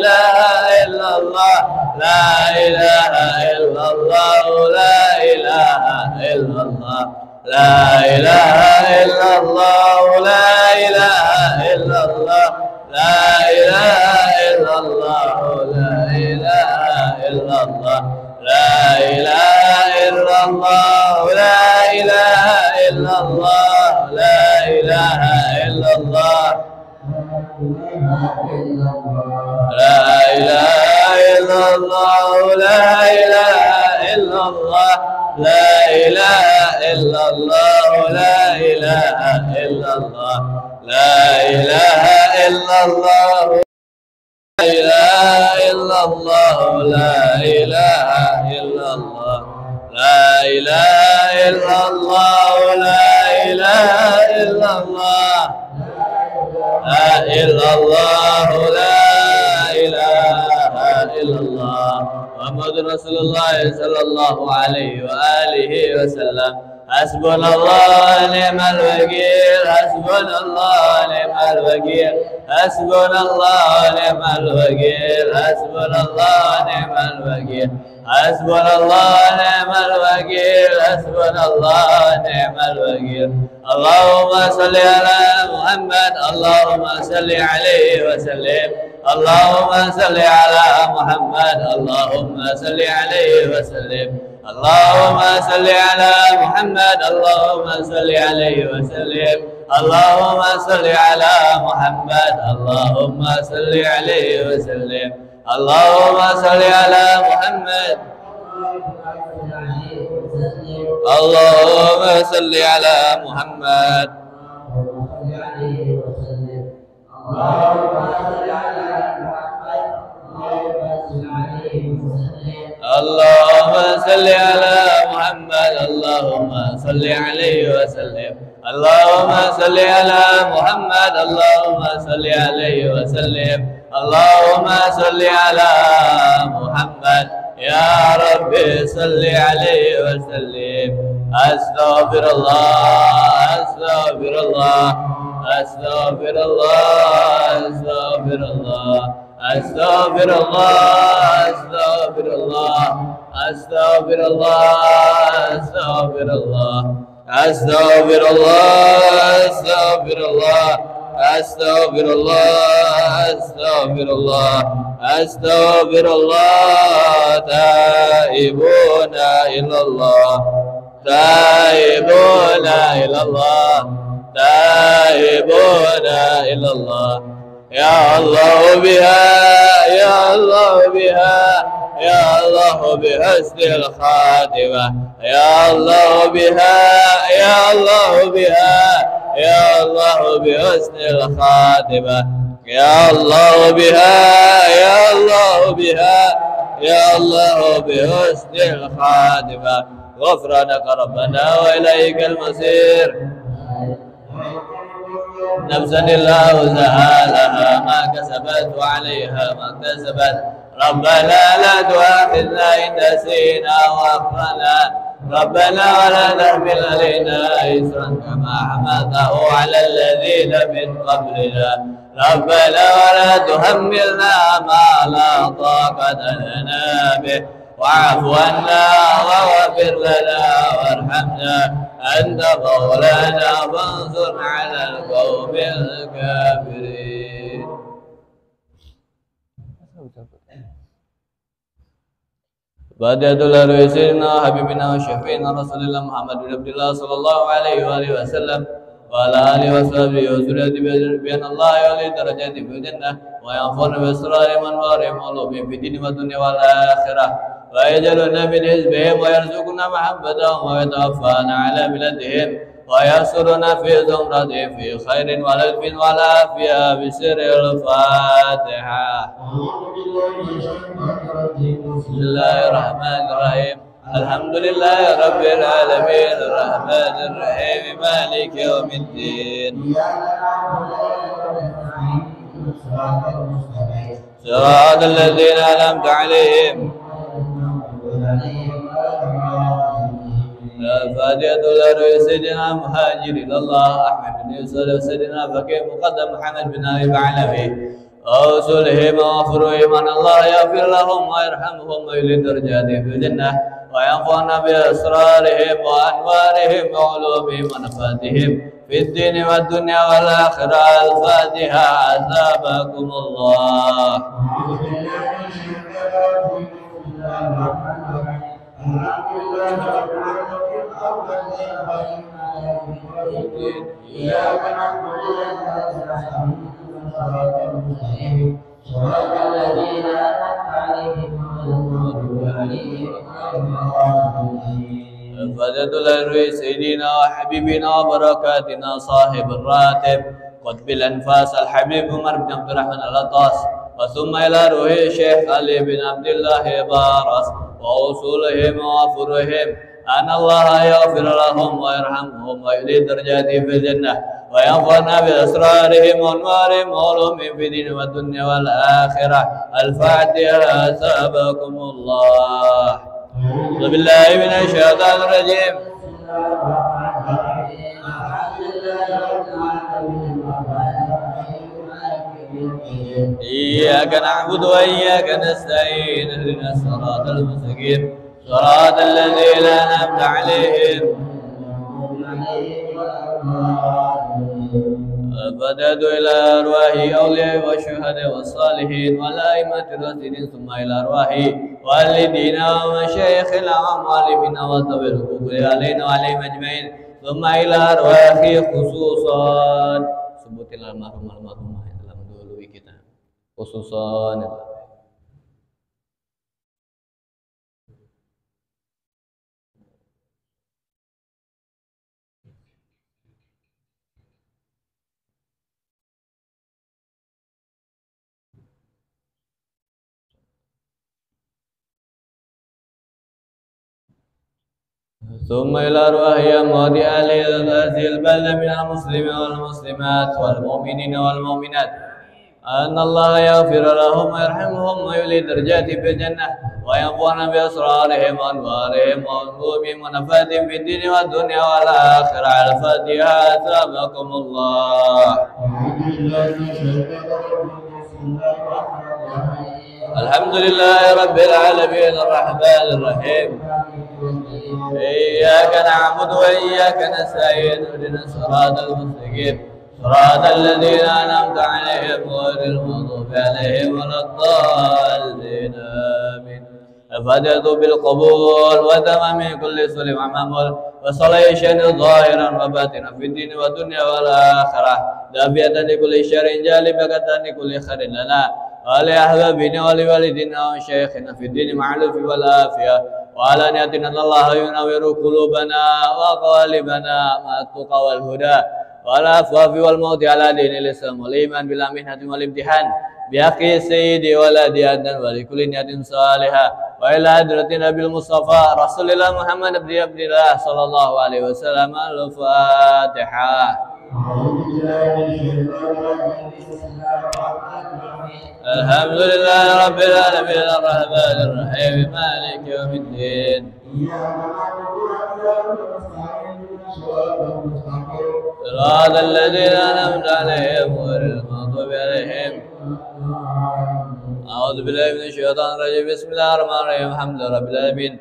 إله إلا الله لا إله إلا الله لا إله إلا الله لا إله إلا الله لا إله إلا الله لا إله إلا الله لا إله إلا الله لا إله إلا الله لا إله إلا الله لا إله إلا الله لا إله إلا الله لا إله إلا الله لا إله إلا الله لا إله إلا الله لا إله إلا الله لا إله إلا الله لا إله إلا الله لا إله إلا الله لا إله إلا الله لا إلا الله لا إله إلا الله محمد رسول الله صلى الله عليه وآله وسلم حسبنا الله ونعم الوكيل حسبنا الله ونعم الوكيل حسبنا الله ونعم الوكيل حسبنا الله ونعم الوكيل حسبنا الله ونعم الوكيل حسبنا الله ونعم الوكيل اللهم صل على محمد اللهم صل عليه وسلم اللهم صل على محمد اللهم صل عليه وسلم اللهم صل على محمد اللهم صل عليه وسلم اللهم صل على محمد اللهم صل عليه وسلم اللهم صل على محمد اللهم صل على محمد اللهم صل على محمد اللهم صل عليه وسلم اللهم صل على محمد اللهم صل عليه وسلم اللهم صل على محمد يا ربي صل عليه وسلم أستغفر الله أستغفر الله أستغفر الله أستغفر الله أستغفر الله أستغفر الله أستغفر الله أستغفر الله أستغفر الله أستغفر الله أستغفر الله أستغفر الله أستغفر الله تائبون إلى الله تائبون إلى الله تائبون إلى الله يا الله بها يا الله بها يا الله بحسن الخاتمة يا الله بها يا الله بها يا الله بحسن الخاتمة يا الله بها يا الله بها يا الله بحسن الخاتمة غفرانك ربنا وإليك المصير نفسا الله زهالها ما كسبت وعليها ما كسبت ربنا لا تؤاخذنا إن نسينا وأخطأنا ربنا ولا تحمل علينا إصرا كما حملته على الذين من قبلنا ربنا ولا تحملنا ما لا طاقة لنا به واعف عنا واغفر لنا وارحمنا أنت مولانا فانصرنا على القوم الكافرين. Fatihatul Arwah Sayyidina Habibina wa Syafi'ina Rasulullah Muhammad bin Abdullah sallallahu alaihi wa alihi wasallam wa ala alihi wa sahbihi wa zuriyati bi Allah wa li darajati fil jannah wa yanfa'una bi asrari man warihim ulumi fi dini wa dunya wal akhirah wa yajaluna min hizbihim wa yarzuquna mahabbatahum wa yatawaffana ala milatihim wa yasuruna fi zumratihim fi khairin wa lafin wa lafiyah bi sirril Fatihah. Bismillahirrahmanirrahim. Alhamdulillahi rabbil alamin arrahmanir rahim maliki yaumiddin. Shiratal ladzina an'amta 'alaihim. Fatihatul Arwah Sayyidina Muhajirin Allah Ahmad bin Yusuf Sayyidina Fakih Muqaddam Muhammad bin Abi Ba'alawi وأصولهم وفروعهم أن الله يغفر لهم ويرحمهم ويعلي درجاتهم في الجنة وينفعنا بأسرارهم وأنوارهم وعلومهم ونفاتهم في الدين والدنيا والآخرة. الفاتحة. عذابكم الله. إياك نعبد صراط الذين أنعمت عليهم غير المغضوب عليهم ولا الضالين. فضيلة الروي سيدنا وحبيبنا وبركاتنا صاحب الراتب قطب الأنفاس الحبيب عمر بن عبد الرحمن العطاس، وثم إلى روح الشيخ علي بن عبد الله بارس وأصولهم وفروعهم أن الله يغفر لهم ويرحمهم ويعلي درجاتهم في الجنة وينفعنا بأسرارهم وأنوارهم وعلومهم في الدين والدنيا والآخرة. الفاتحة. أثابكم الله. أعوذ بالله من الشيطان الرجيم. إياك نعبد وإياك نستعين اهدنا الصراط المستقيم صراط الذين أنعمت عليهم. فدعت إلى أرواح أولياء والشهداء والصالحين والأئمة الراشدين، ثم إلى أرواح والدينا ومشايخنا ومعلمنا وذوي الحقوق علينا وعليهم أجمعين، ثم إلى أرواح خصوصا sebutin almarhumah yang telah mendahului kita, khususan ثم إلى أرواح أموات أهل هذه البلدة من المسلمين والمسلمات والمؤمنين والمؤمنات أن الله يغفر لهم ويرحمهم ويعلي درجاتهم في الجنة وينفعنا بأسرارهم وأنوارهم وعلومهم ونفاتهم في الدين والدنيا والآخرة. الفاتحة. أثابكم الله. الحمد لله رب العالمين الرحمن الرحيم إياك نعبد وإياك نستعين اهدنا الصراط المستقيم صراط الذين أنعمت عليهم غير المغضوب عليهم ولا الضالين. آمين. الفاتحة بالقبول وتمام كل سلم ومعمول وصلاة شأن ظاهرا وباطنا في الدين والدنيا والآخرة، دافية لكل شر جالبة لكل خير لنا ولأحبابنا ولوالدنا وشيخنا في الدين مع العلف والعافية، وعلى نيتنا أن الله ينور قلوبنا وقالبنا مع التقى والهدى والعفاف والموت على دين الإسلام والإيمان بالمحنة والامتحان بأخي سيدي ولدي أدنى ولكل نية صالحة وإلى حضرة النبي المصطفى رسول الله محمد بن عبد الله صلى الله عليه وسلم. الفاتحة. الحمد لله رب العالمين الرحمن الرحيم مالك يوم الدين صراط الذين أنعمت عليهم غير المغضوب عليهم. أعوذ بالله من الشيطان الرجيم. بسم الله الرحمن الرحيم. الحمد لله رب العالمين.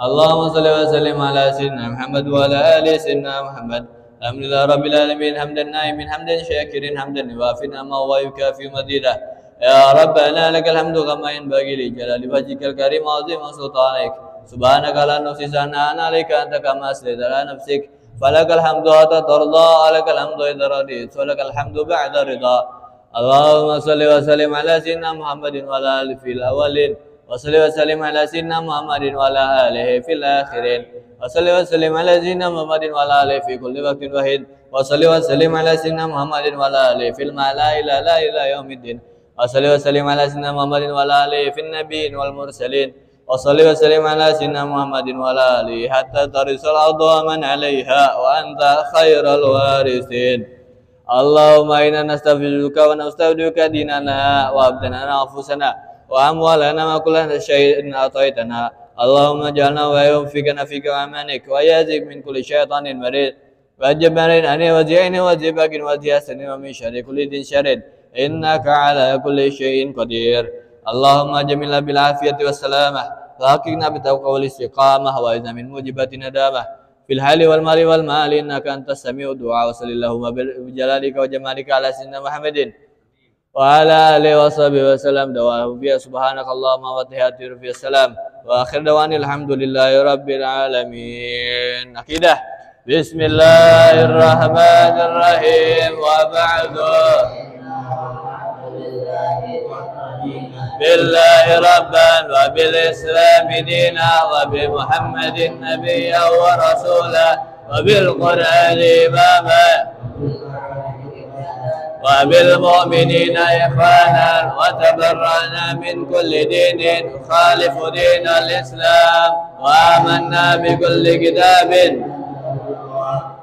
اللهم صل وسلم على سيدنا محمد وعلى آل سيدنا محمد. الحمد لله رب العالمين حمدا نائما حمدا شاكرا حمدا يوافي نعمه ويكافئ مزيدا. يا ربنا لك الحمد كما ينبغي لجلال وجهك الكريم وعظيم سلطانك. سبحانك لا نحصي ثناء عليك أنت كما أثنيت على نفسك. فلك الحمد حتى ترضى ولك الحمد إذا رضيت ولك الحمد بعد رضا. اللهم صل وسلم على سيدنا محمد وعلى آله في الأولين وصل وسلم على سيدنا محمد وعلى آله في الآخرين وصل وسلم على سيدنا محمد وعلى آله في كل وقت واحد وصل وسلم على سيدنا محمد وعلى آله في المعلى إلى يوم الدين وصل وسلم على سيدنا محمد وعلى آله في النبيين والمرسلين وصل وسلم على سيدنا محمد وعلى آله حتى ترث الأرض ومن عليها وأنت خير الوارثين. اللهم إنا نستغفرك ونستودعك ديننا وأبداننا وأنفسنا وأموالنا وكل شيء أعطيتنا. اللهم اجعلنا ويوفقنا فيك وأمانك ويعزك من كل شيطان مريض وجبار عني وزين وزباق وزياسن ومن شر كل ذي شر. إنك على كل شيء قدير. اللهم جملنا بالعافية والسلامة، وحققنا بالتوقع والاستقامة، وإذا من موجبات ندامة في الحال والمال والمال، إنك أنت السميع الدعاء. وصل اللهم بجلالك وجمالك على سيدنا محمد وعلى آله وصحبه وسلم. دواه فيها سبحانك اللهم وتحياته في السلام، وآخر دواني الحمد لله رب العالمين. عقيدة. بسم الله الرحمن الرحيم. وبعد، بالله ربا وبالإسلام دينا وبمحمد نبيا ورسولا وبالقرآن إماما وبالمؤمنين إخوانا وتبرأنا من كل دين يخالف دين الإسلام، وآمنا بكل كتاب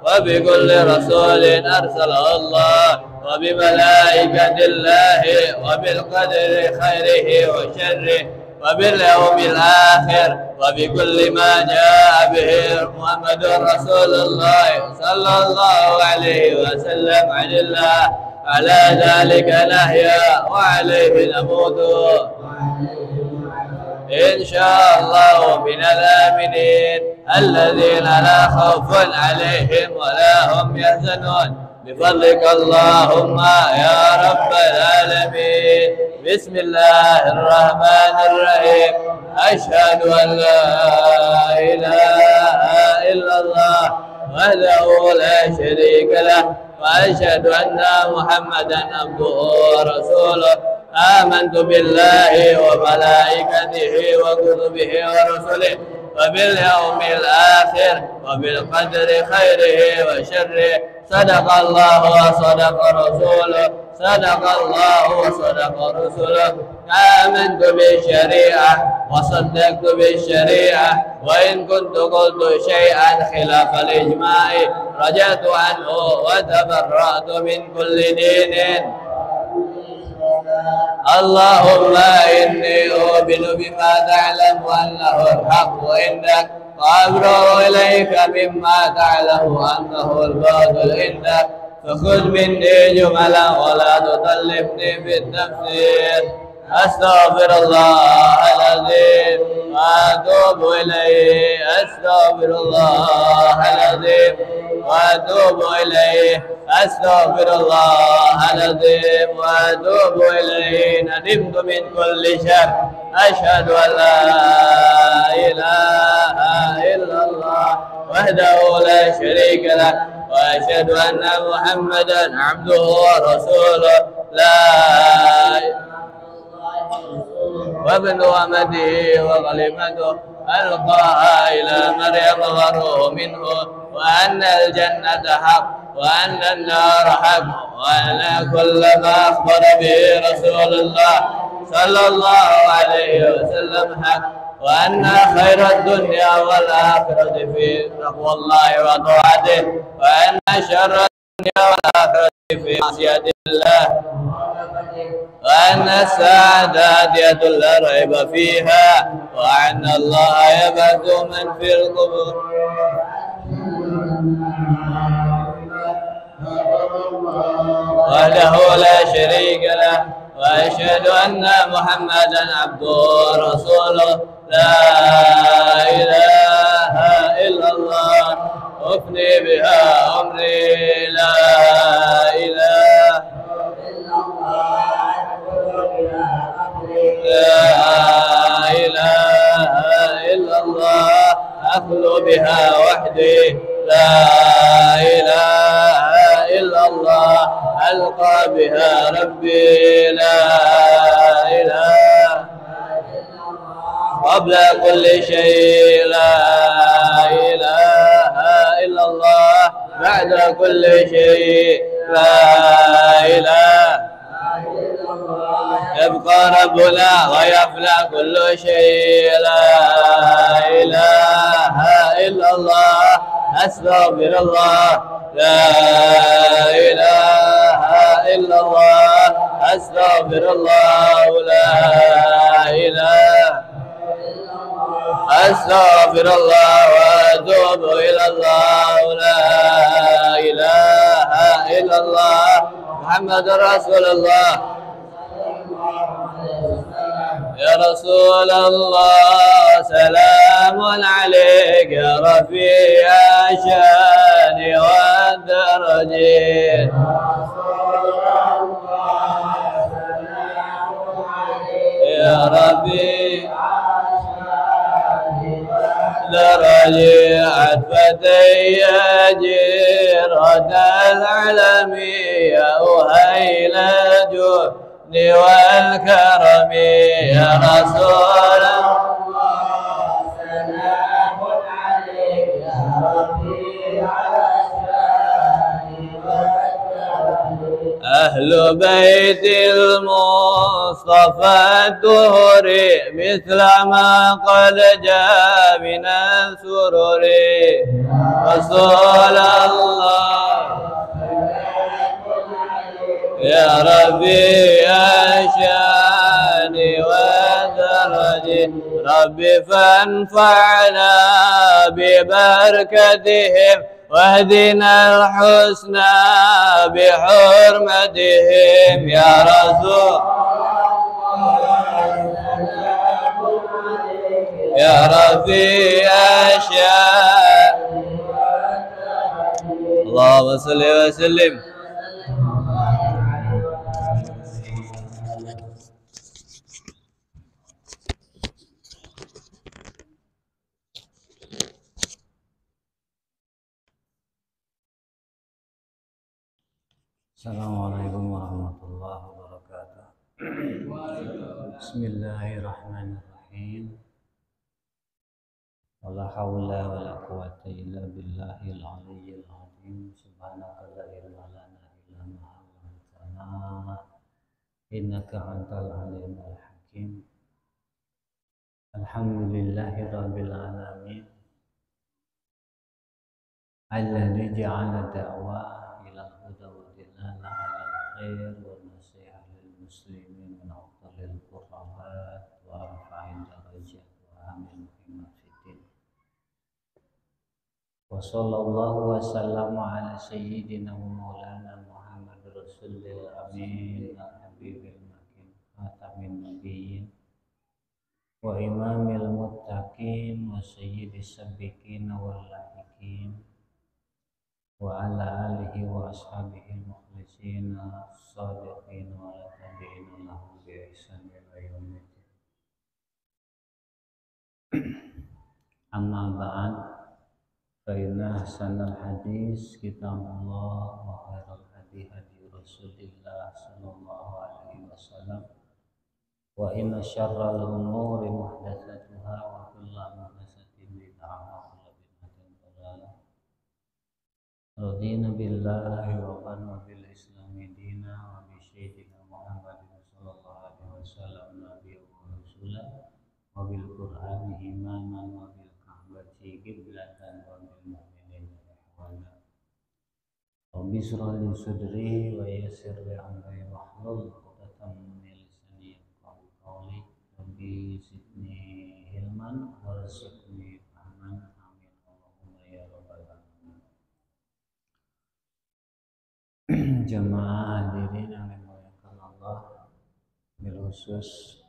وبكل رسول أرسله الله وبملائكة الله وبالقدر خيره وشره وباليوم الآخر وبكل ما جاء به محمد رسول الله صلى الله عليه وسلم. عن الله على ذلك نحيا وعليه نموت إن شاء الله من الآمنين الذين لا خوف عليهم ولا هم يحزنون بفضلك اللهم يا رب العالمين. بسم الله الرحمن الرحيم. أشهد أن لا إله إلا الله وحده لا شريك له، وأشهد أن محمدا عبده ورسوله. آمنت بالله وملائكته وكتبه ورسله وباليوم الآخر وبالقدر خيره وشره. صدق الله وصدق رسوله، صدق الله وصدق رسوله. آمنت بالشريعة وصدقت بالشريعة، وإن كنت قلت شيئا خلاف الإجماع رجعت عنه وتبرأت من كل دين. اللهم إني أؤمن بما تعلم أنه الحق عندك، وأبرأ إليك مما تعلم أنه الباطل عندك، فخذ مني جملا ولا تطلبني بالتفسير. أستغفر الله العظيم وأتوب إليه، أستغفر الله العظيم وأتوب إليه، أستغفر الله العظيم وأتوب إليه. ندمت من كل شر. أشهد أن لا إله إلا الله وحده لا شريك له، وأشهد أن محمدا عبده ورسوله لا وابن أمته وكلمته ألقاها إلى مريم وروح منه، وأن الجنة حق وأن النار حق، وأن كل ما أخبر به رسول الله صلى الله عليه وسلم حق، وأن خير الدنيا والآخرة في تقوى الله وطاعته، وأن شر الدنيا والآخرة في معصية الله، وأن الساعة آتية لا ريب فيها، وأن الله يبعث من في القبور وحده لا شريك له، وأشهد أن محمدا عبده ورسوله. لا إله إلا الله أفني بها أمري. لا إله إلا الله، لا إله إلا الله أخلو بها وحدي. لا إله إلا الله ألقى بها ربي. لا إله قبل كل شيء. لا إله إلا الله بعد كل شيء. لا إله يبقى ربنا ويفنى كل شيء. لا إله إلا الله أستغفر الله. لا إله إلا الله أستغفر الله. لا إله أستغفر الله وأتوب إلى الله. لا إله إلا الله محمد رسول الله يا رسول الله سلام عليك يا رفيع الشان والدرجات يا ربي درجي عتفتي جيرة العالمية وهيل الجود والكرم يا رسول الله سلام عليك يا ربي على أهل بيت المصطفى الدهر مثل ما قد جاء من السرور رسول الله يا ربي يا شاني ودرجي ربي فانفعنا ببركتهم واهدنا الحسنى بحرمتهم يا رسول يا ربي أشياء اللهم صل وسلم Assalamualaikum warahmatullahi wabarakatuh. Bismillahirrahmanirrahim. Wala haula wala quwwata illa billahil aliyyil azim. Subhanaka la ilma lana illa ma 'allamtana innaka antal alimul hakim. Alhamdulillahi rabbil alamin. Alladzi ja'ala da'wa الخير والنصيحة للمسلمين من أفضل القربات وأرفع الدرجات وأهم المهمات في الدين وصلى الله وسلم على سيدنا ومولانا محمد رسول الأمين الحبيب المكين خاتم النبيين وإمام المتقين وسيد السابقين واللاحقين وعلى آله وأصحابه المخلصين الصادقين وعلى تابعين لهم بإحسان إلى يوم الدين. أما بعد فإن أحسن الحديث كتاب الله وخير الهدي هدي رسول الله صلى الله عليه وسلم وإن شر الأمور محدثاتها وكل محدثة بدعة Radina billahi wa qanna bil islami dina wa bi sayyidina Muhammadin sallallahu alaihi wasallam nabiyyan wa rasulan wa bil qur'ani imaman wa bil ka'bati qiblatan wa bil mu'minina ihwana. Rabbi shrah li sadri wa yassir li amri wahlul 'uqdatam min lisani yafqahu qawli. Rabbi zidni ilman warzuqni fahman. Amin Allahumma ya rabbal alamin. Jamaah hadirin yang dimuliakan Allah, bil khusus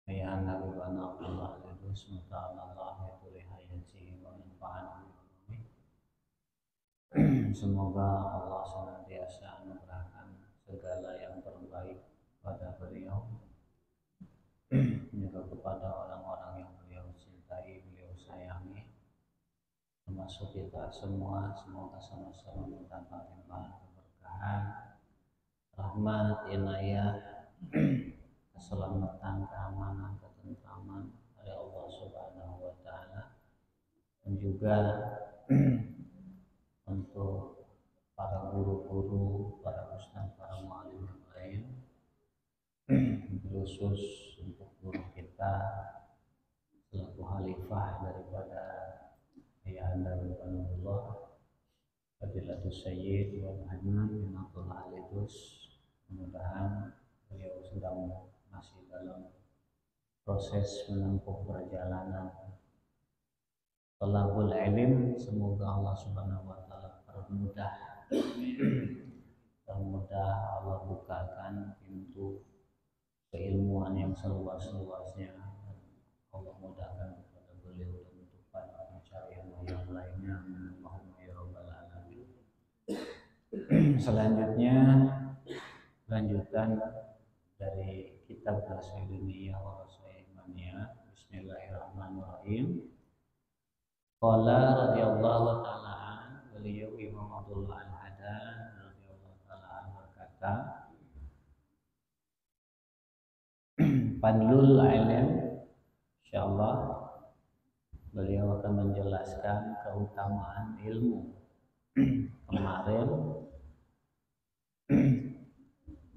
ayah Nabi Bana Allah Lidus Muta'ala ya tuli hayati wa manfa'an. Semoga Allah senantiasa anugerahkan segala yang terbaik pada beliau juga kepada orang-orang yang beliau cintai, beliau sayangi, termasuk kita semua. Semoga sama-sama mendapat limpahan keberkahan, rahmat, inayah, keselamatan, keamanan, ketentraman dari Allah Subhanahu wa taala, dan juga untuk para guru-guru, para ustaz, para muallim yang lain, khusus untuk guru kita selaku khalifah daripada Ayahanda Rasulullah Fadilatus Sayyid wal Adnan bin Abdullah Al-Idrus. Mudah-mudahan beliau sedang masih dalam proses menempuh perjalanan talabul ilm. Semoga Allah Subhanahu wa taala permudah Mudah Allah bukakan pintu keilmuan yang seluas-luasnya. Allah mudahkan kepada beliau dan untuk para pencarian yang lainnya. Allahumma ya rabbal alamin. Selanjutnya lanjutan dari kitab Rasulullah wa Rasulullah. Bismillahirrahmanirrahim. Qala radhiyallahu ta'ala an, beliau Imam Abdullah Al-Haddad radhiyallahu ta'ala an berkata, Fadlul ilm, insyaallah beliau akan menjelaskan keutamaan ilmu. Kemarin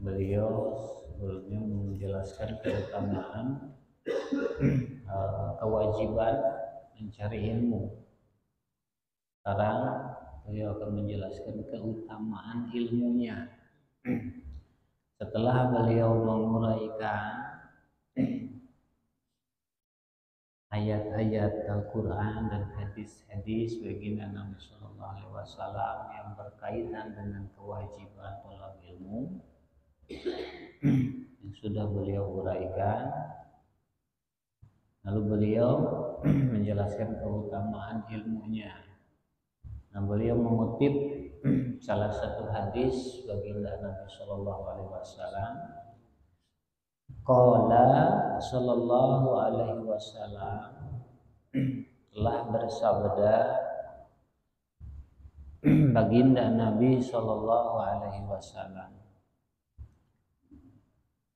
beliau sebelumnya menjelaskan keutamaan kewajiban mencari ilmu. Sekarang beliau akan menjelaskan keutamaan ilmunya. Setelah beliau menguraikan ayat-ayat Al-Quran dan hadis-hadis baginda Nabi Sallallahu Alaihi Wasallam yang berkaitan dengan kewajiban tolak ilmu yang sudah beliau uraikan, lalu beliau menjelaskan keutamaan ilmunya. Nah, beliau mengutip salah satu hadis baginda Nabi Sallallahu Alaihi Wasallam. Qala sallallahu alaihi wasallam telah bersabda baginda Nabi sallallahu alaihi wasallam.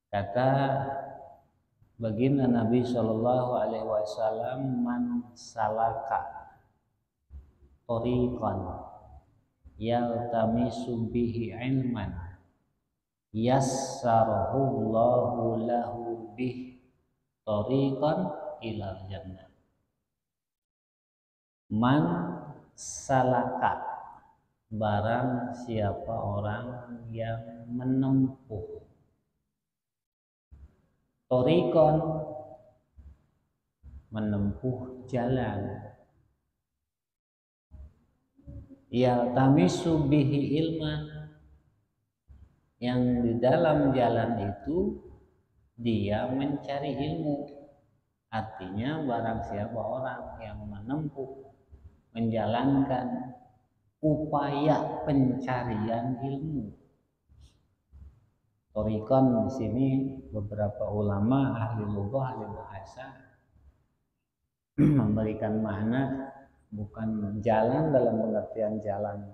Kata baginda Nabi sallallahu alaihi wasallam, man salaka tariqan yaltamisu bihi ilman yassarahullahu lahu bih tariqan ilal jannah. Man salaka, barang siapa orang yang menempuh, tariqan menempuh jalan, yaltamisu bihi ilman, yang di dalam jalan itu dia mencari ilmu. Artinya barang siapa orang yang menempuh, menjalankan upaya pencarian ilmu. Thariqan di sini beberapa ulama ahli lughah, ahli bahasa memberikan makna bukan jalan dalam pengertian jalan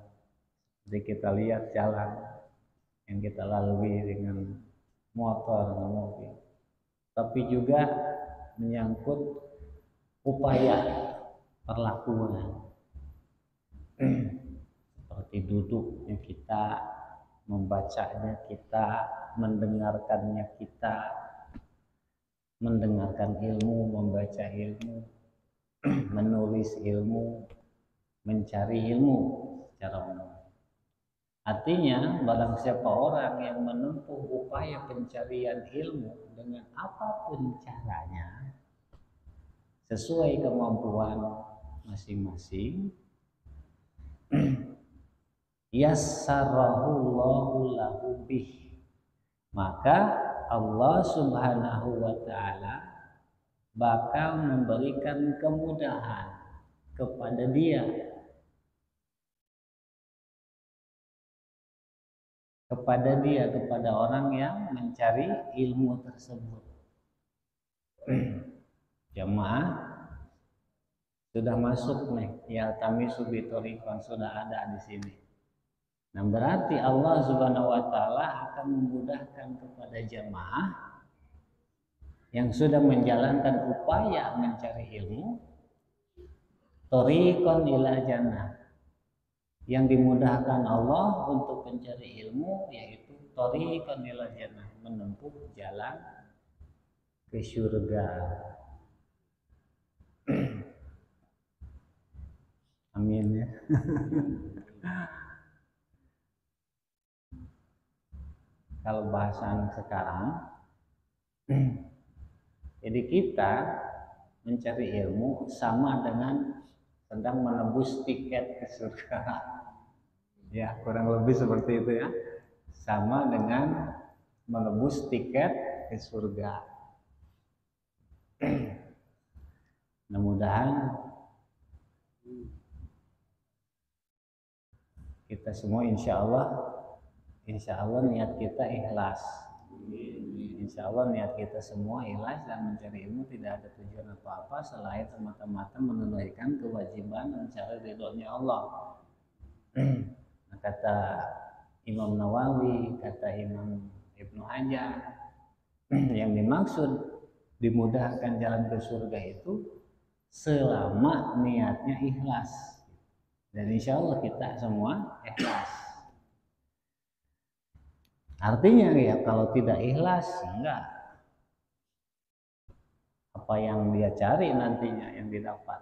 jadi kita lihat jalan yang kita lalui dengan motor dan mobil, tapi juga menyangkut upaya perlakuan seperti duduknya kita, membacanya kita, mendengarkannya kita, mendengarkan ilmu, membaca ilmu, menulis ilmu, mencari ilmu secara umum. Artinya barang siapa orang yang menempuh upaya pencarian ilmu dengan apapun caranya sesuai kemampuan masing-masing, yassarahullahu lahu bih, maka Allah Subhanahu wa ta'ala bakal memberikan kemudahan kepada dia, kepada orang yang mencari ilmu tersebut. Jamaah sudah masuk nih, yaltamisu bi thariqan, sudah ada di sini. Nah, berarti Allah Subhanahu wa ta'ala akan memudahkan kepada jamaah yang sudah menjalankan upaya mencari ilmu, thariqan ila jannah, yang dimudahkan Allah untuk mencari ilmu, yaitu thariqan ila jannah, menempuh jalan ke surga. Amin ya. Kalau bahasan sekarang, jadi kita mencari ilmu sama dengan sedang menebus tiket ke surga. Ya, kurang lebih seperti itu ya. sama dengan menebus tiket ke surga. Mudah-mudahan kita semua insya Allah niat kita ikhlas. Insya Allah niat kita semua ikhlas dan mencari ilmu tidak ada tujuan apa-apa selain semata-mata menunaikan kewajiban mencari ridhonya Allah. Kata Imam Nawawi, kata Imam Ibnu Hajar, yang dimaksud dimudahkan jalan ke surga itu selama niatnya ikhlas. Dan insya Allah kita semua ikhlas. Artinya ya kalau tidak ikhlas, enggak. Apa yang dia cari nantinya yang didapat.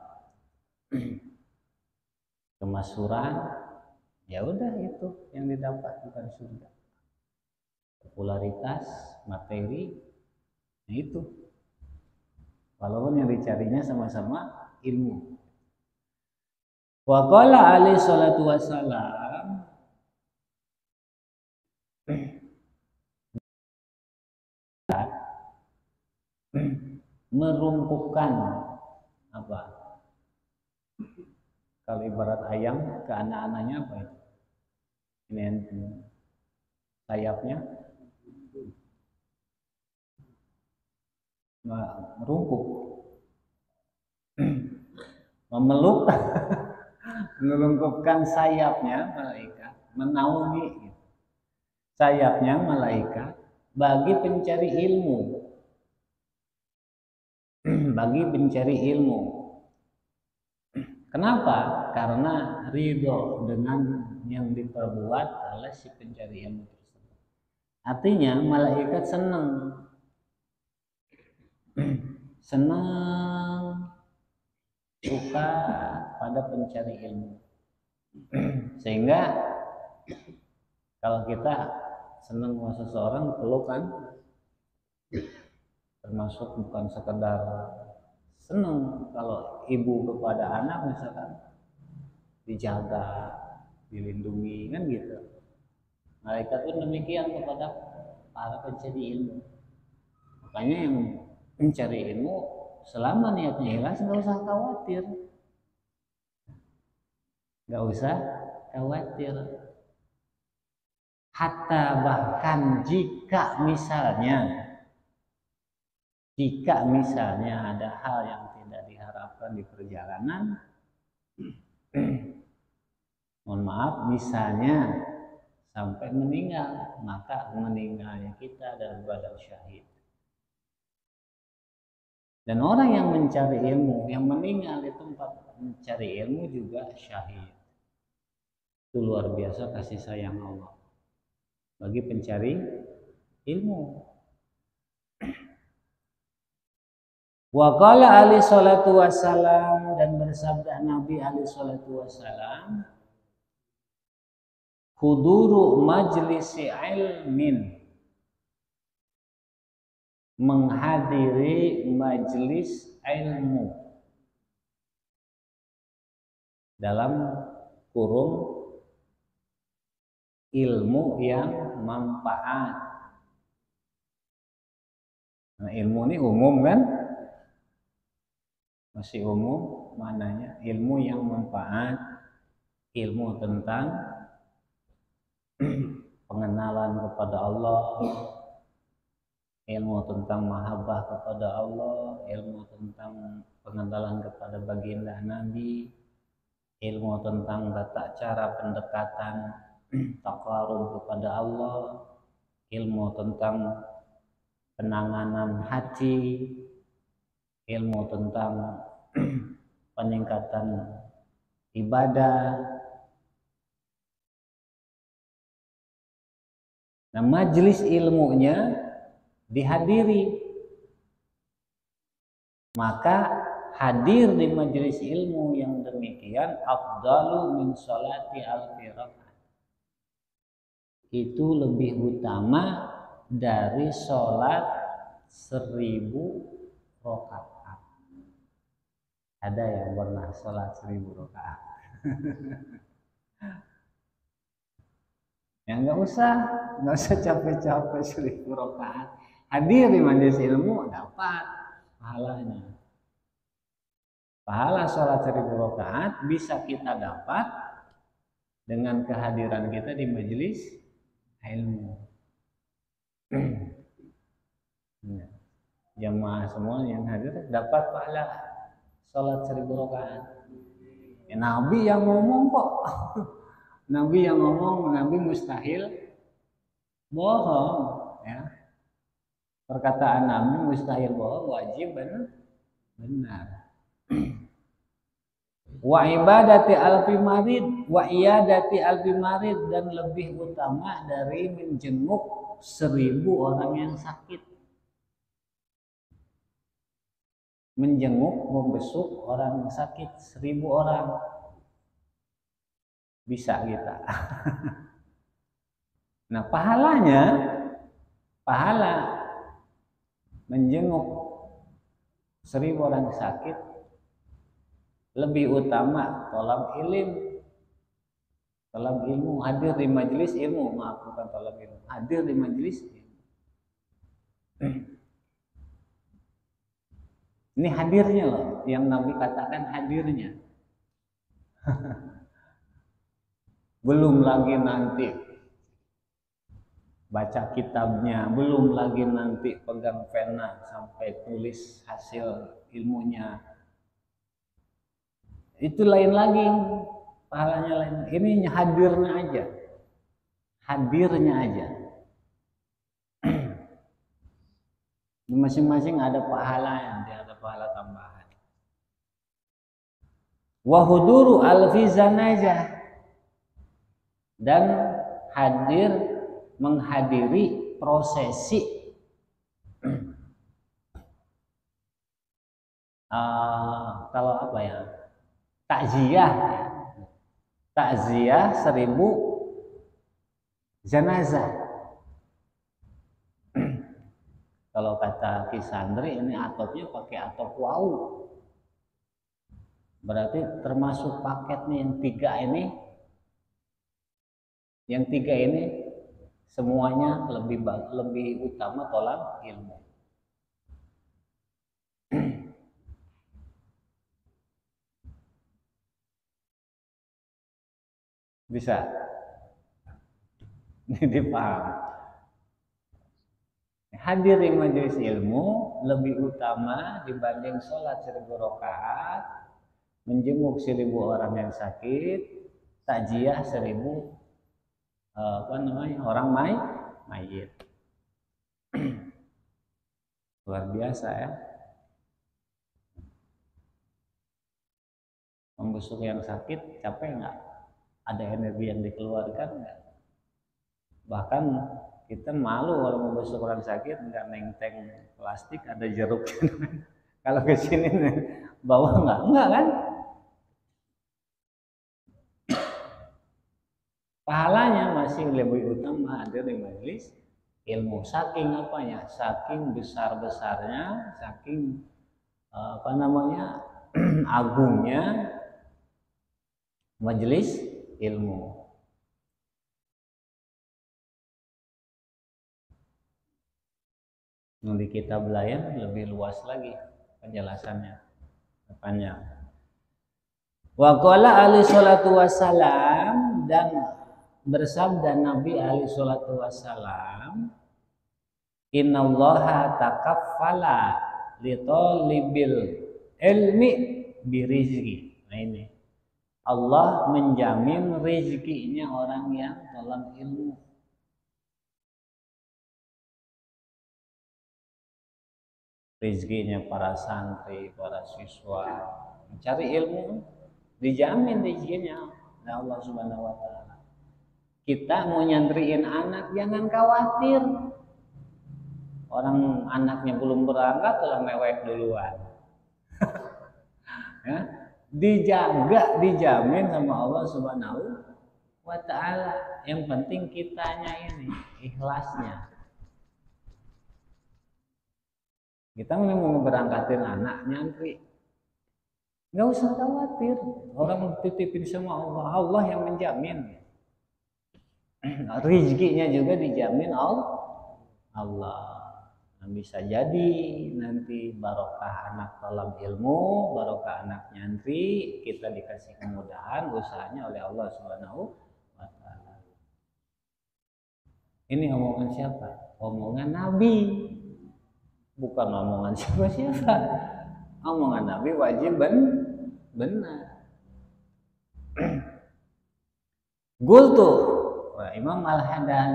Kemasyhuran, ya udah itu yang didapat bukan surga. Popularitas, materi, nah itu. Walaupun yang dicarinya sama-sama ilmu. Wa qala alaihi salatu wassalam merumpukan apa? Kalau ibarat ayam ke anak-anaknya apa itu? Ini sayapnya merumpuk, memeluk, melungkupkan sayapnya malaikat, menaungi sayapnya malaikat bagi pencari ilmu, bagi pencari ilmu. Kenapa? Karena ridho dengan yang diperbuat oleh si pencari ilmu tersebut. Artinya malaikat senang suka pada pencari ilmu. Sehingga kalau kita senang sama seseorang peluk kan, termasuk bukan sekedar senang kalau ibu kepada anak misalkan dijaga, dilindungi kan gitu. Malaikat pun demikian kepada para pencari ilmu. Makanya yang mencari ilmu selama niatnya ikhlas nggak usah khawatir, nggak usah khawatir. Hatta bahkan jika misalnya ada hal yang tidak diharapkan di perjalanan, mohon maaf, misalnya sampai meninggal, maka meninggalnya kita dalam keadaan syahid. Dan orang yang mencari ilmu, yang meninggal di tempat mencari ilmu juga syahid. Itu luar biasa kasih sayang Allah bagi pencari ilmu. Wa qala alaihi salatu wassalam, dan bersabda Nabi alaihi salatu wassalam, huduru majlisi ilmin, menghadiri majlis ilmu, dalam kurung ilmu yang manfaat. Nah, ilmu ini umum kan? Masih umum, mananya ilmu yang manfaat, ilmu tentang pengenalan kepada Allah, ilmu tentang mahabbah kepada Allah, ilmu tentang pengenalan kepada baginda Nabi, ilmu tentang tata cara pendekatan taqarrub kepada Allah, ilmu tentang penanganan hati, ilmu tentang peningkatan ibadah. Nah, majelis ilmunya dihadiri, maka hadir di majelis ilmu yang demikian afdalu min sholati alfi rakaat, itu lebih utama dari sholat 1000 rakaat. Ada yang pernah sholat 1000 rakaat? Ya nggak usah capek-capek 1000 rakaat. Hadir di majelis ilmu dapat pahalanya. Pahala sholat 1000 rakaat bisa kita dapat dengan kehadiran kita di majelis ilmu. Jamaah semua yang hadir dapat pahala sholat 1000 rakaat. Ya, Nabi yang ngomong kok. Nabi yang ngomong, Nabi mustahil bohong. Ya. Perkataan Nabi mustahil bohong, wajib benar. Wa ibadati alfi marid, wa iyadati alfi marid, dan lebih utama dari menjenguk 1000 orang yang sakit. Menjenguk, membesuk orang yang sakit 1000 orang. Bisa kita. Nah, pahala menjenguk 1000 orang sakit lebih utama tolab ilmu, hadir di majelis ilmu, bukan tolab ilmu, hadir di majelis ilmu. Ini hadirnya loh, yang Nabi katakan hadirnya. Belum lagi nanti baca kitabnya, belum lagi nanti pegang pena sampai tulis hasil ilmunya. Itu lain lagi, pahalanya lain. Ini hadirnya aja. Masing-masing ada pahalanya, ada pahala tambahan. Wa huduru alfi zanazah, dan menghadiri prosesi kalau apa ya, takziah 1000 jenazah. Kalau kata Kisandri ini atopnya pakai atop wau, berarti termasuk paketnya yang tiga ini semuanya lebih utama tolak ilmu. Bisa dipaham. Hadir di majelis ilmu lebih utama dibanding sholat 1000 rakaat, menjenguk 1000 orang yang sakit, takziah 1000 orang mayit. Luar biasa ya. Membesuk yang sakit capek nggak? Ada energi yang dikeluarkan nggak? Bahkan kita malu kalau membesuk orang sakit, nggak nenteng plastik, ada jeruk. Kalau ke sini bawa nggak kan? Pahalanya masih lebih utama hadir di majelis ilmu. Saking apanya? Saking besar-besarnya, saking agungnya majelis ilmu. Di kitab lain lebih luas lagi penjelasannya. Panjang. Wa qala alaihi salatu wassalam, dan bersabda Nabi alaihi salatu wassalam, innallaha takaffala li talibil ilmi birizqi. Nah ini, Allah menjamin rezekinya orang yang talab ilmu. Rezekinya para santri, para siswa mencari ilmu, dijamin rezekinya oleh Allah Subhanahu wa taala. Kita mau nyantriin anak, jangan khawatir. Orang anaknya belum berangkat telah mewek duluan. Ya, dijaga, dijamin sama Allah Subhanahu wa taala. Yang penting kitanya ini ikhlasnya. Kita mau berangkatin anak nyantri, nggak usah khawatir. Orang titipin sama Allah, Allah yang menjamin. Rizkinya juga dijamin Allah. Nah, bisa jadi nanti barokah anak talab ilmu, barokah anak nyantri, kita dikasih kemudahan usahanya oleh Allah Subhanahu wa taala. Ini omongan siapa? Omongan Nabi. Bukan omongan siapa-siapa. Omongan Nabi wajib benar. Gultu, Imam Al-Haddad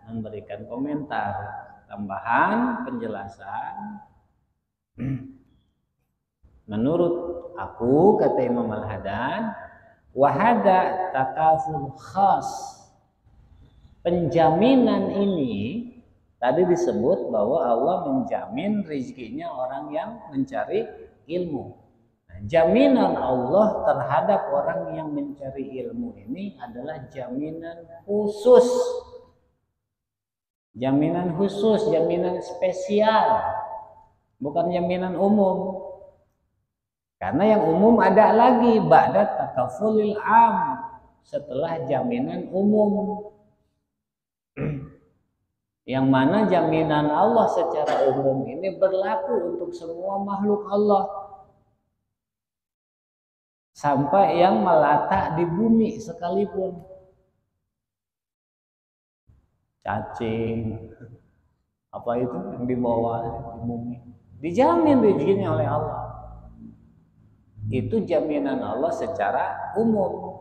memberikan komentar tambahan penjelasan. Menurut aku, kata Imam Al-Haddad, wahada takaful khas. Penjaminan ini tadi disebut bahwa Allah menjamin rezekinya orang yang mencari ilmu. Nah, jaminan Allah terhadap orang yang mencari ilmu ini adalah jaminan khusus. Jaminan khusus, jaminan spesial. Bukan jaminan umum. Karena yang umum ada lagi ba'da takafulil am, setelah jaminan umum. Yang mana jaminan Allah secara umum ini berlaku untuk semua makhluk Allah. Sampai yang melata di bumi sekalipun. Cacing, apa itu yang dibawa di bumi, dijamin rezekinya oleh Allah. Itu jaminan Allah secara umum.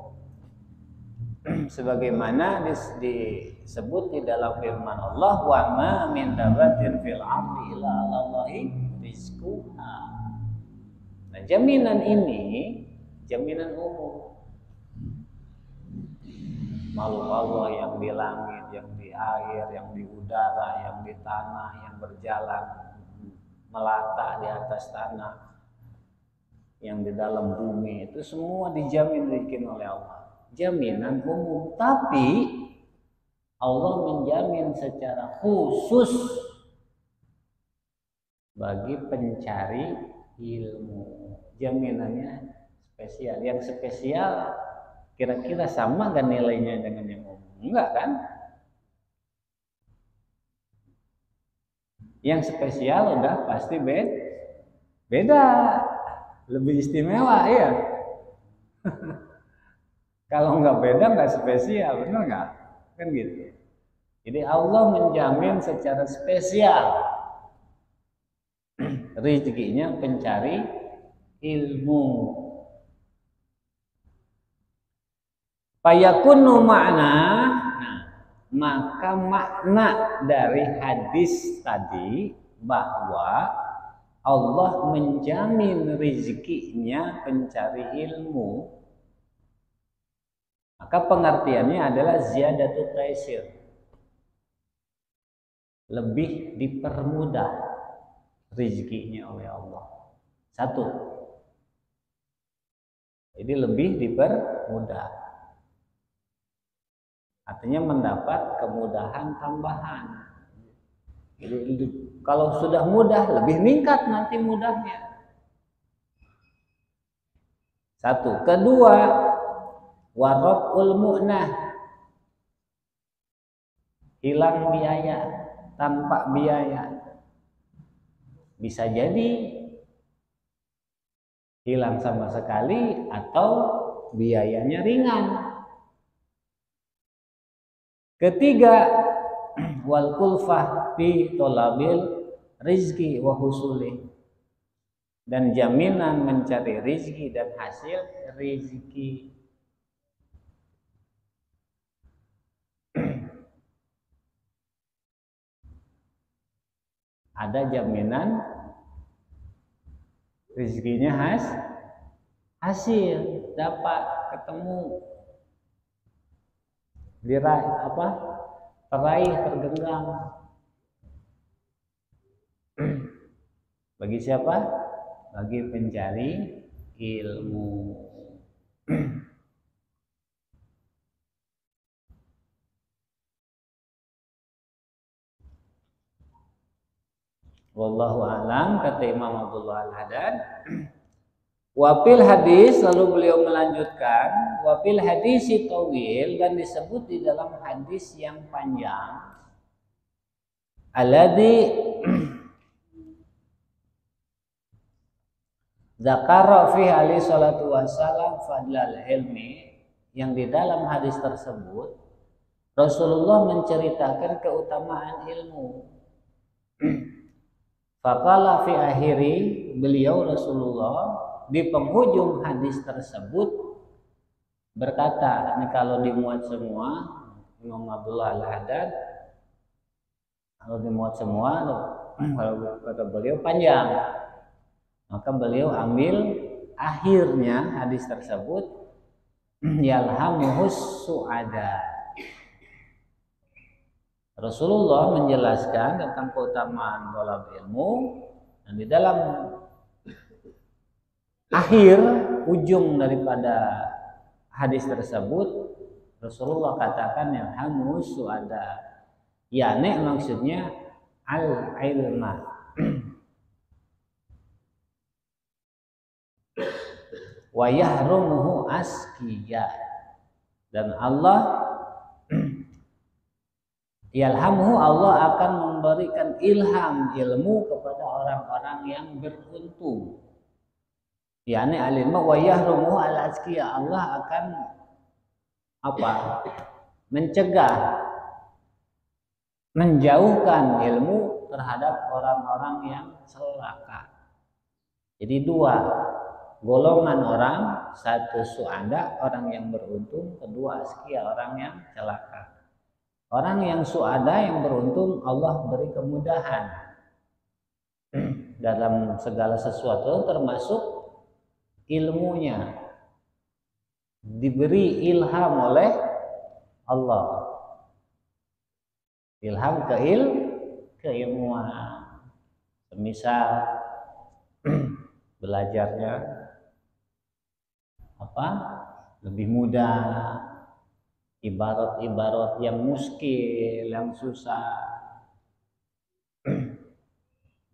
Sebagaimana disebut di dalam firman Allah, wa ma min dabatin fil ardi illa 'alallahi rizquha. Nah, jaminan ini jaminan umum. Makhluk Allah yang di langit, yang di air, yang di udara, yang di tanah, yang berjalan melata di atas tanah, yang di dalam bumi, itu semua dijamin rezeki oleh Allah. Jaminan umum, tapi Allah menjamin secara khusus bagi pencari ilmu. Jaminannya spesial. Yang spesial kira-kira sama gak nilainya dengan yang umum? Enggak kan? Yang spesial udah pasti beda, lebih istimewa ya. Kalau nggak beda nggak spesial, benar nggak? Kan gitu. Jadi Allah menjamin secara spesial rezekinya pencari ilmu. Fayakunu makna, nah, maka makna dari hadis tadi bahwa Allah menjamin rezekinya pencari ilmu, maka pengertiannya adalah ziyadatu taisir, lebih dipermudah rezekinya oleh Allah. Satu, jadi lebih dipermudah, artinya mendapat kemudahan tambahan. Jadi kalau sudah mudah, lebih meningkat nanti mudahnya. Satu. Kedua, warabul mu'nah, hilang biaya, tanpa biaya. Bisa jadi hilang sama sekali atau biayanya ringan. Ketiga, wal kulfah fi thalabil rizki wa husuli, dan jaminan mencari rizki dan hasil rizki. Ada jaminan rezekinya hasil, dapat, ketemu, teraih, tergenggam. Bagi siapa? Bagi pencari ilmu. Wallahu a'lam, kata Imam Abdullah Al-Haddad, Wafil hadis, lalu beliau melanjutkan, wafil hadis tawil, dan disebut di dalam hadis yang panjang, alladzi zakara fi alaihi salatu wassalam fadlal ilmi, yang di dalam hadis tersebut Rasulullah menceritakan keutamaan ilmu. Faqala fi akhiri, beliau Rasulullah di penghujung hadis tersebut berkata, ini kalau dimuat semua Imam Abdullah Al-Haddad, kalau dimuat semua, kalau kata beliau panjang, maka beliau ambil akhirnya hadis tersebut, yalhamuhus su'ada. Rasulullah menjelaskan tentang keutamaan thalab ilmu, dan di dalam akhir ujung daripada hadis tersebut Rasulullah katakan yalhamuhus su'ada, yakni maksudnya al-ilma. Wa yahrumuhu askiya, dan Allah yalhamuhu, Allah akan memberikan ilham ilmu kepada orang-orang yang beruntung, yakni al-ilma. Wa yahrumuhu al-askiya, Allah akan mencegah, menjauhkan ilmu terhadap orang-orang yang celaka. Jadi dua golongan orang, satu su'ada, orang yang beruntung, kedua askia, orang yang celaka. Orang yang su'ada, yang beruntung, Allah beri kemudahan dalam segala sesuatu, termasuk ilmunya, diberi ilham oleh Allah, ilham keilmuan, semisal belajarnya lebih mudah, ibarat-ibarat yang muskil, yang susah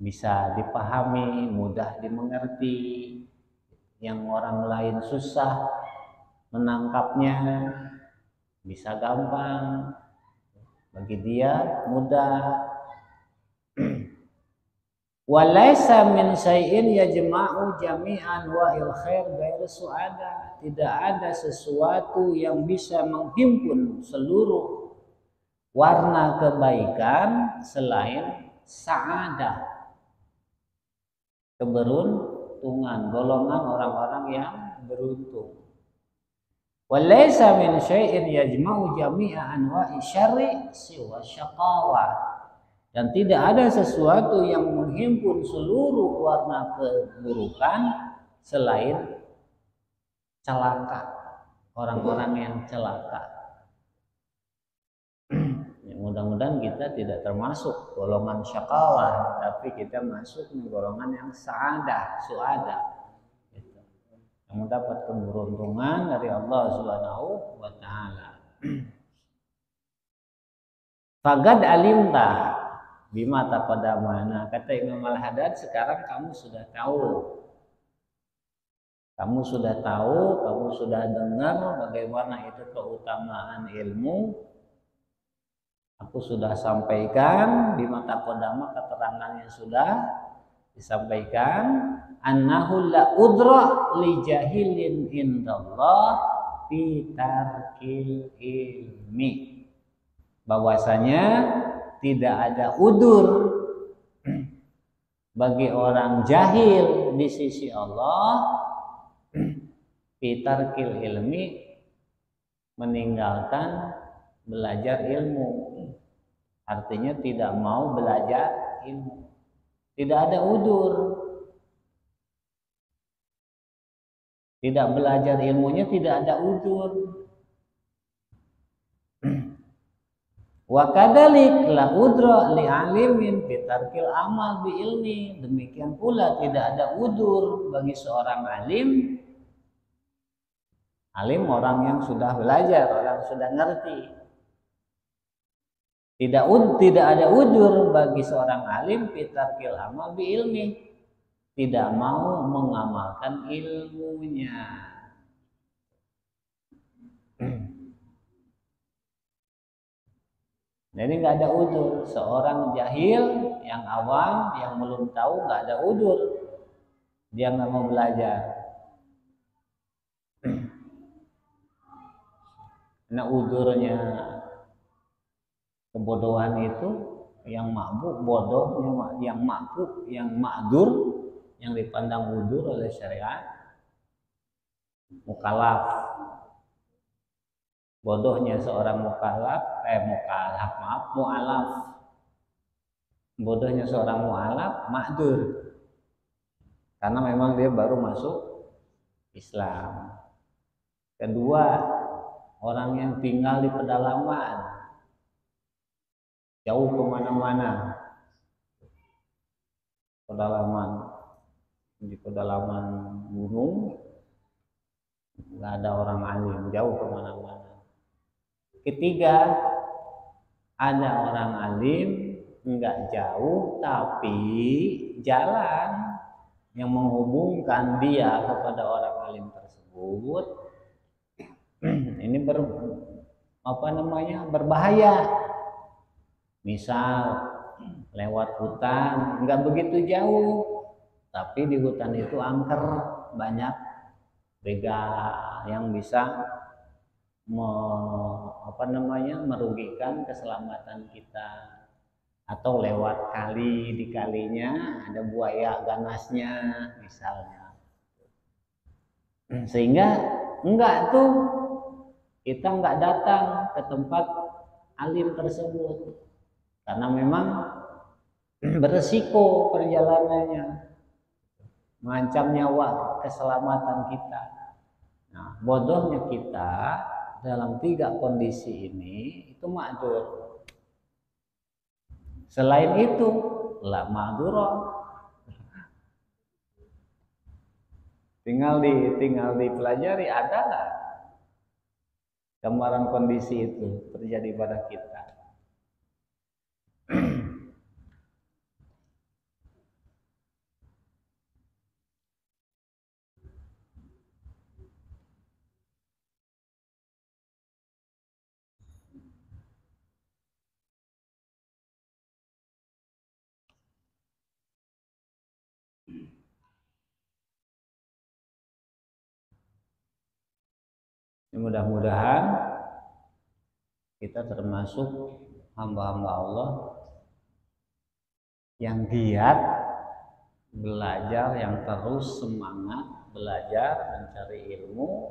bisa dipahami, mudah dimengerti, yang orang lain susah menangkapnya bisa gampang, bagi dia mudah. Walaysa min syai'in yajma'u jami'an wa'il khair ghairu su'ada. Tidak ada sesuatu yang bisa menghimpun seluruh warna kebaikan selain sa'adah, keberuntungan, golongan orang-orang yang beruntung. Walaysa min syai'in yajma'u jami'a anwa'i syarri siwa syaqawah. Dan tidak ada sesuatu yang menghimpun seluruh warna keburukan selain celaka, orang-orang yang celaka. Ya, mudah-mudahan kita tidak termasuk golongan syakawah, tapi kita masuk ke golongan yang sa'adah, su'adah, gitu, yang mendapat keberuntungan dari Allah Subhanahu wa Ta'ala. Fagad alimta bima taqaddama. Kata Imam Al-Haddad, sekarang kamu sudah tahu. Kamu sudah tahu, kamu sudah dengar bagaimana itu keutamaan ilmu. Aku sudah sampaikan bima taqaddama, keterangannya sudah disampaikan. Annahu la udra li jahilin indallah fi tarkil ilmi. Bahwasanya tidak ada udur bagi orang jahil di sisi Allah, fitarkil ilmi, meninggalkan belajar ilmu. Artinya tidak mau belajar ilmu. Tidak ada udur. Tidak belajar ilmunya tidak ada udur. Wa kadalik la udra li alimin fitarkil amal bi ilmi. Demikian pula tidak ada udur bagi seorang alim. Alim orang yang sudah belajar, orang yang sudah ngerti. Tidak ada udur bagi seorang alim fitarkil amal bi ilmi, tidak mau mengamalkan ilmunya. Jadi nggak ada udzur. Seorang jahil yang awam yang belum tahu nggak ada udzur. Dia nggak mau belajar. Nah udzurnya kebodohan itu yang mabuk, bodohnya yang mabuk, yang ma'dzur, yang dipandang udzur oleh syariat mukallaf. Bodohnya seorang mualaf. Bodohnya seorang mualaf ma'dzur. Karena memang dia baru masuk Islam. Kedua, orang yang tinggal di pedalaman, jauh kemana-mana, di pedalaman gunung, nggak ada orang alim, jauh kemana-mana. Ketiga, ada orang alim nggak jauh tapi jalan yang menghubungkan dia kepada orang alim tersebut ini berbahaya. Misal lewat hutan nggak begitu jauh, tapi di hutan itu angker, banyak begal yang bisa merugikan keselamatan kita. Atau lewat kali, di kalinya ada buaya ganasnya misalnya, sehingga kita enggak datang ke tempat alim tersebut karena memang beresiko perjalanannya, mengancam nyawa, keselamatan kita. Nah, bodohnya kita dalam 3 kondisi ini itu ma'dzur. Selain itu, la ma'dzurah. Tinggal dipelajari, ada nggak gambaran kondisi itu terjadi pada kita? Mudah-mudahan kita termasuk hamba-hamba Allah yang giat belajar, yang terus semangat belajar, mencari ilmu,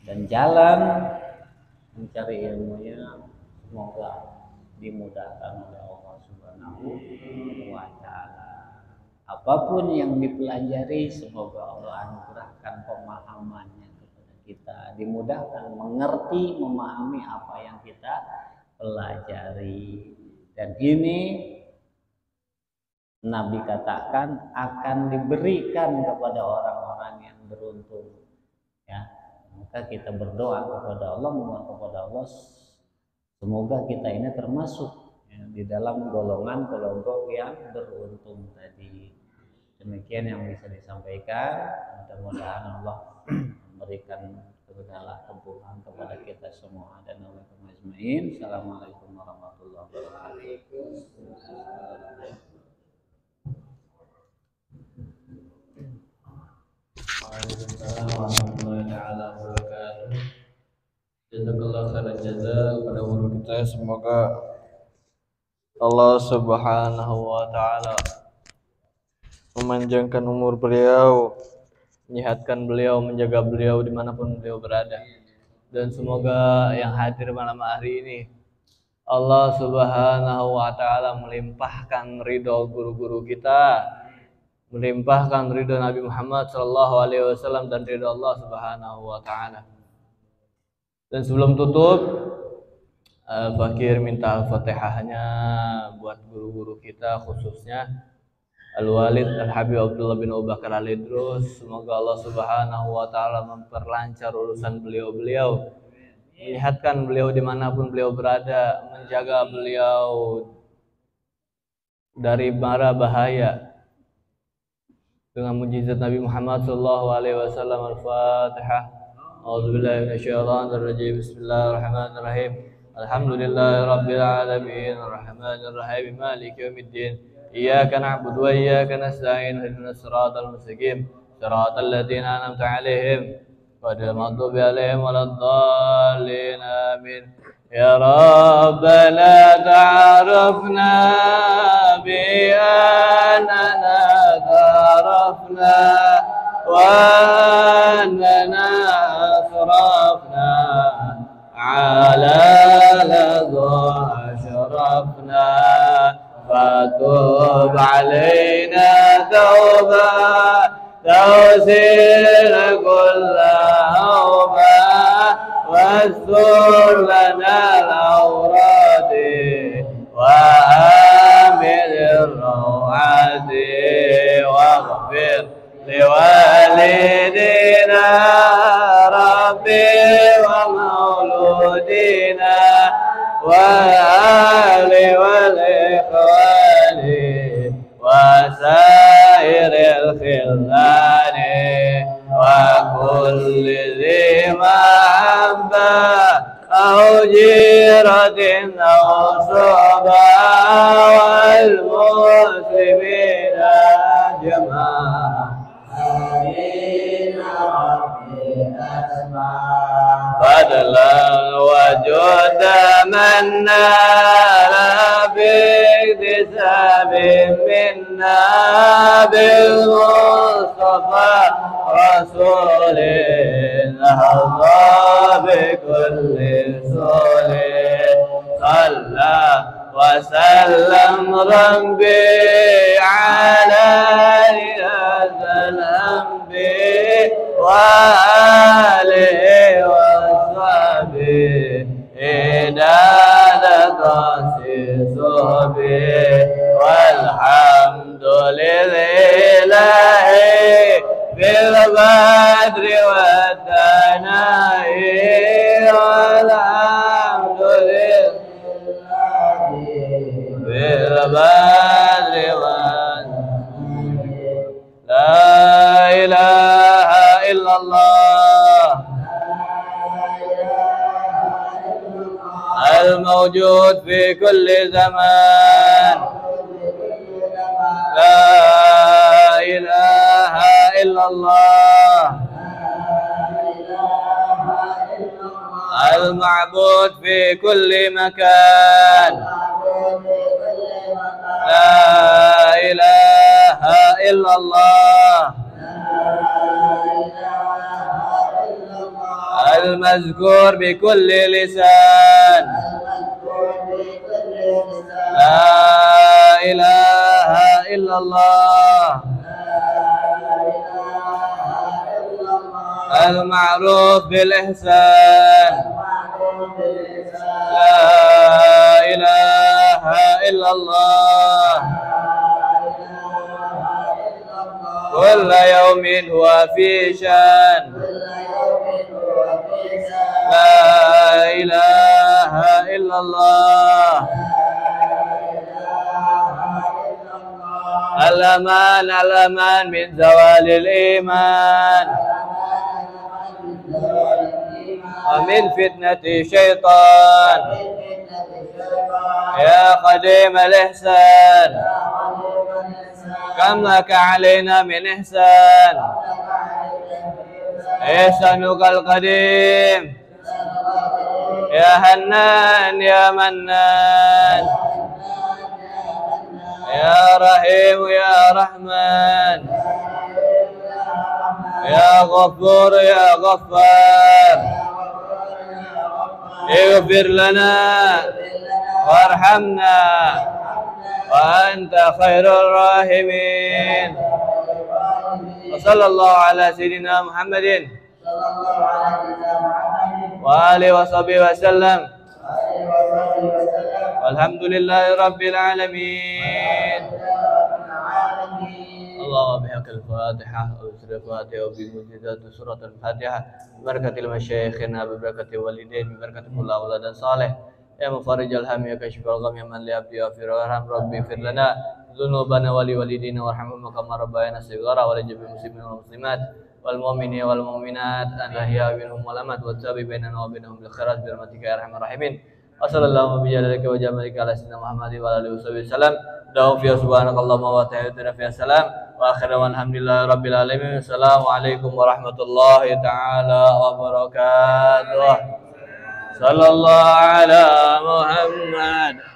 dan jalan mencari ilmunya semoga dimudahkan oleh Allah Subhanahu wa Ta'ala. Apapun yang dipelajari semoga Allah anugerahkan pemahamannya kepada kita, dimudahkan mengerti, memahami apa yang kita pelajari. Dan ini Nabi katakan akan diberikan kepada orang-orang yang beruntung. Ya, maka kita berdoa kepada Allah, memohon kepada Allah semoga kita ini termasuk di dalam golongan kelompok yang beruntung tadi. Demikian yang bisa disampaikan. Mudah-mudahan Allah memberikan segala kemampuan kepada kita semua dan Allah ajmain. Assalamualaikum warahmatullahi wabarakatuh. Waalaikumsalam warahmatullahi wabarakatuh. Jazakallah khairan jazak kepada guru kita. Semoga Allah Subhanahu wa Ta'ala memanjangkan umur beliau, menyehatkan beliau, menjaga beliau dimanapun beliau berada. Dan semoga yang hadir malam hari ini Allah Subhanahu wa Ta'ala melimpahkan ridho guru-guru kita, melimpahkan ridho Nabi Muhammad SAW dan ridho Allah Subhanahu wa Ta'ala. Dan sebelum tutup, Fakir minta Al-Fatihahnya buat guru-guru kita, khususnya Al-Walid Al-Habib Abdullah bin Abu Bakar Al-Idrus. Semoga Allah Subhanahu wa Ta'ala memperlancar urusan beliau-beliau, menyehatkan beliau dimanapun beliau berada, menjaga beliau dari mara bahaya, dengan mujizat Nabi Muhammad sallallahu alaihi wasallam. Al-Fatihah. A'udzubillahi minasyaitonir rajim. Bismillahirrahmanirrahim. Alhamdulillahirabbil alamin, arrahmanir rahim, maliki yaumiddin. Iyyaka na'budu wa iyyaka nasta'in. Ihdinas siratal mustaqim, siratal ladzina an'amta 'alaihim ghairil maghdubi 'alaihim waladdallin. Amin. Ya Rabbana ta'arafna bi annana tarafna wa annana asrafna ala ladha ashrafna fatub alaina tawba توزيل كل هوبا واستر لنا الأوراد وآمن الروعات واغفر لوالدينا ربي ومولودينا والآل والإخوان وسائر الخلان وكل ذي محبة أو جيرة أو صحبة والمسلمين جماعة. آمين ربي أسمع فضلا وجودا من نال باكتساب منا بالمصطفى رسول أحظى بكل سول صلى وسلم ربي على هذا الأنبي وآله وصحبه إداد قاسس به والحمد لله بالبدر والثناء والحمد لله بالبدر والثناء. لا إله إلا الله الموجود في كل زمان. لا إله إلا الله المعبود في كل مكان. لا إله إلا الله المذكور بكل لسان. لا إله إلا الله المعروف بالإحسان. لا إله إلا الله كل يوم هو في شان. لا إله إلا الله الأمان الأمان من زوال الإيمان ومن فتنة الشيطان. يا قديم الإحسان كم لك علينا من إحسان. إحسانك القديم يا حنان يا منان يا رحيم يا رحمن يا غفور يا غفار. اغفر لنا وارحمنا وأنت خير الراحمين. وصلى الله على سيدنا محمد وآله وصحبه وسلم والحمد لله رب العالمين. اللهم بحق الفاتحة وبسر الفاتحة وبمعجزات سورة الفاتحة ببركة المشايخنا ببركة الوالدين ببركة كل أولاد صالح. يا مفرج الهم يا كاشف الغم يا من لعبدي يغفر وارحم. ربي اغفر لنا ذنوبنا ولوالدينا وارحمهم كما ربيانا صغارا ولجميع المسلمين والمسلمات والمؤمنين والمؤمنات الأحياء منهم والأموات والتابع بيننا وبينهم بالخيرات برحمتك يا أرحم الراحمين. وصلى الله بجلالك وجمالك على سيدنا محمد وعلى آله وصحبه وسلم. دعوا فيها سبحانك اللهم وتحياتنا فيها سلام وآخر والحمد لله رب العالمين. السلام عليكم ورحمة الله تعالى وبركاته. صلى الله على محمد.